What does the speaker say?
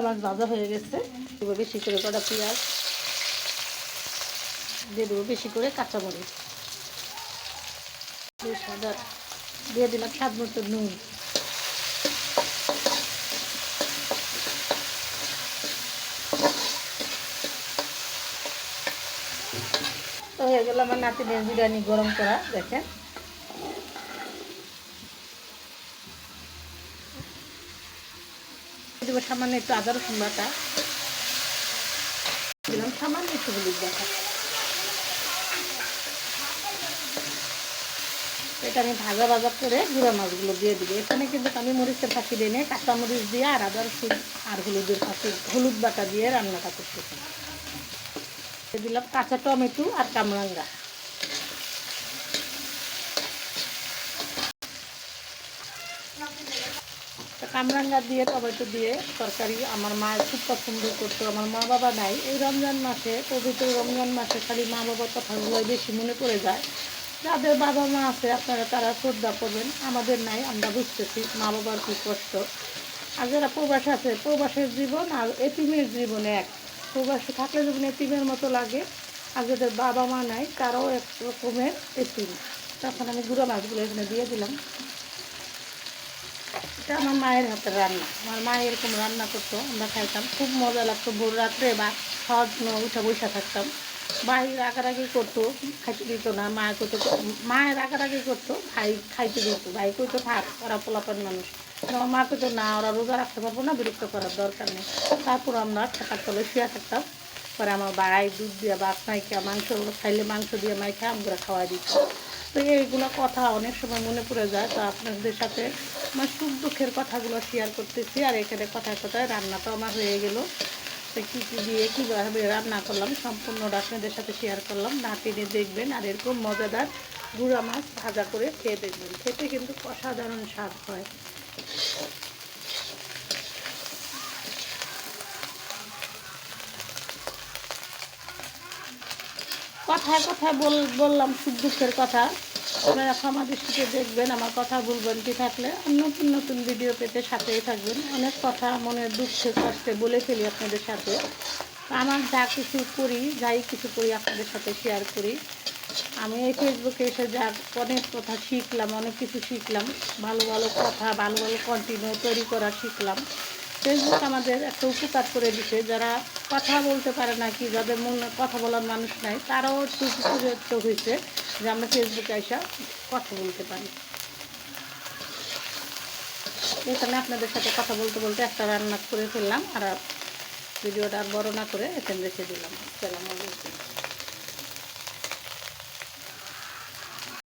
গুঁড়া মাছ ভাজা হয়ে গেছে। দেবো বেশি করে কটা পেঁয়াজ, দিয়ে দেবো বেশি করে কাঁচামরিচ, সাদা দিয়ে দিলাম স্বাদ মতো নুন। তো হয়ে গেল আমার নাতিনের বিরিয়ানি গরম করা। দেখেন দেবো সামান্য একটু আদা রসুন বাটা, দিলাম সামান্য একটু হলুদ বাটা। এটা আমি ভাজা ভাজা করে গুঁড়া মাছগুলো দিয়ে দিবি। এখানে কিন্তু আমি মরিচের ফাঁকি দিয়ে নিয়ে কাঁচামরিচ দিয়ে আর আদা রসুন আর হলুদের ফাঁকি, হলুদ বাটা দিয়ে রান্নাটা করতেছি। দিলাম কাঁচা টমেটো আর কামরাঙ্গা। কামরাঙ্গা দিয়ে টমেটো দিয়ে তরকারি আমার মা খুব পছন্দ করতো। আমার মা বাবা নাই এই রমজান মাসে, পবিত্র রমজান মাসে খালি মা বাবার কথাগুলো বেশি মনে পড়ে যায়। যাদের বাবা মা আছে আপনারা তারা শ্রদ্ধা করবেন, আমাদের নাই, আমরা বুঝতেছি মা বাবার খুব কষ্ট। আর যারা প্রবাসে আছে, প্রবাসের জীবন আর এতিমের জীবন এক। প্রবাসে থাকলে যেমন এতিমের মতো লাগে, আর যাদের বাবা মা নাই তারাও এক রকমের এতিম। তখন আমি গুঁড়ো মাছগুলো এখানে দিয়ে দিলাম। এটা আমার মায়ের হাতের রান্না। আমার মা এরকম রান্না করতো, আমরা খাইতাম, খুব মজা লাগতো। ভোর রাত্রে বা খাওয়ার জন্য উঠে বসে থাকতাম। ভাই রাগারাগি করতো, খাইতে দিত না। মায়ের রাগারাগি করতো, ভাই খাইতে দিত। ভাই কইতো থাক, ওরা পোলাপান মানুষ। আমার মা কইতো না, ওরা রোজা রাখতে পারবো না, বিরক্ত করার দরকার নেই। তারপর আমরা থাকার তলে শুয়ে থাকতাম। পরে আমার ভাই দুধ দিয়ে ভাত মাইখা, মাংস খাইলে মাংস দিয়ে মাইখা আমরা খাওয়াই দিত। তো এইগুলো কথা অনেক সময় মনে পড়ে যায়। তো আপনাদের সাথে আমার সুখ দুঃখের কথাগুলো শেয়ার করতেছি। আর এখানে কথায় কথায় রান্নাটাও আমার হয়ে গেল। তো কী কী দিয়ে কীভাবে রান্না করলাম সম্পূর্ণটা আপনাদের সাথে শেয়ার করলাম। না টেনে দেখবেন, আর এরকম মজাদার গুঁড়া মাছ ভাজা করে খেয়ে দেখবেন, খেতে কিন্তু অসাধারণ স্বাদ হয়। কথায় কথায় বললাম সুখ দুঃখের কথা। আপনারা ক্ষমা দৃষ্টিতে দেখবেন, আমার কথা ভুলভ্রান্তি থাকলে। নতুন নতুন ভিডিও পেতে সাথেই থাকবেন। অনেক কথা মনের দুঃখে কষ্টে বলে ফেলি আপনাদের সাথে। আমার যা কিছু করি, যাই কিছু করি আপনাদের সাথে শেয়ার করি। আমি এই ফেসবুকে এসে যা অনেক কথা শিখলাম, অনেক কিছু শিখলাম। ভালো ভালো কথা, ভালো ভালো কন্টিনিউ তৈরি করা শিখলাম। ফেসবুক আমাদের একটা উপকার করে দিতে, যারা কথা বলতে পারে না, কি যাদের মনে কথা বলার মানুষ নাই, তারাও একটু উপকৃত হয়েছে যে আমরা ফেসবুকে এসে কথা বলতে পারি। এখানে আপনাদের সাথে কথা বলতে বলতে একটা রান্না করে ফেললাম। আর ভিডিওটা আর বড় না করে এখানে রেখে দিলাম। আসসালামু আলাইকুম।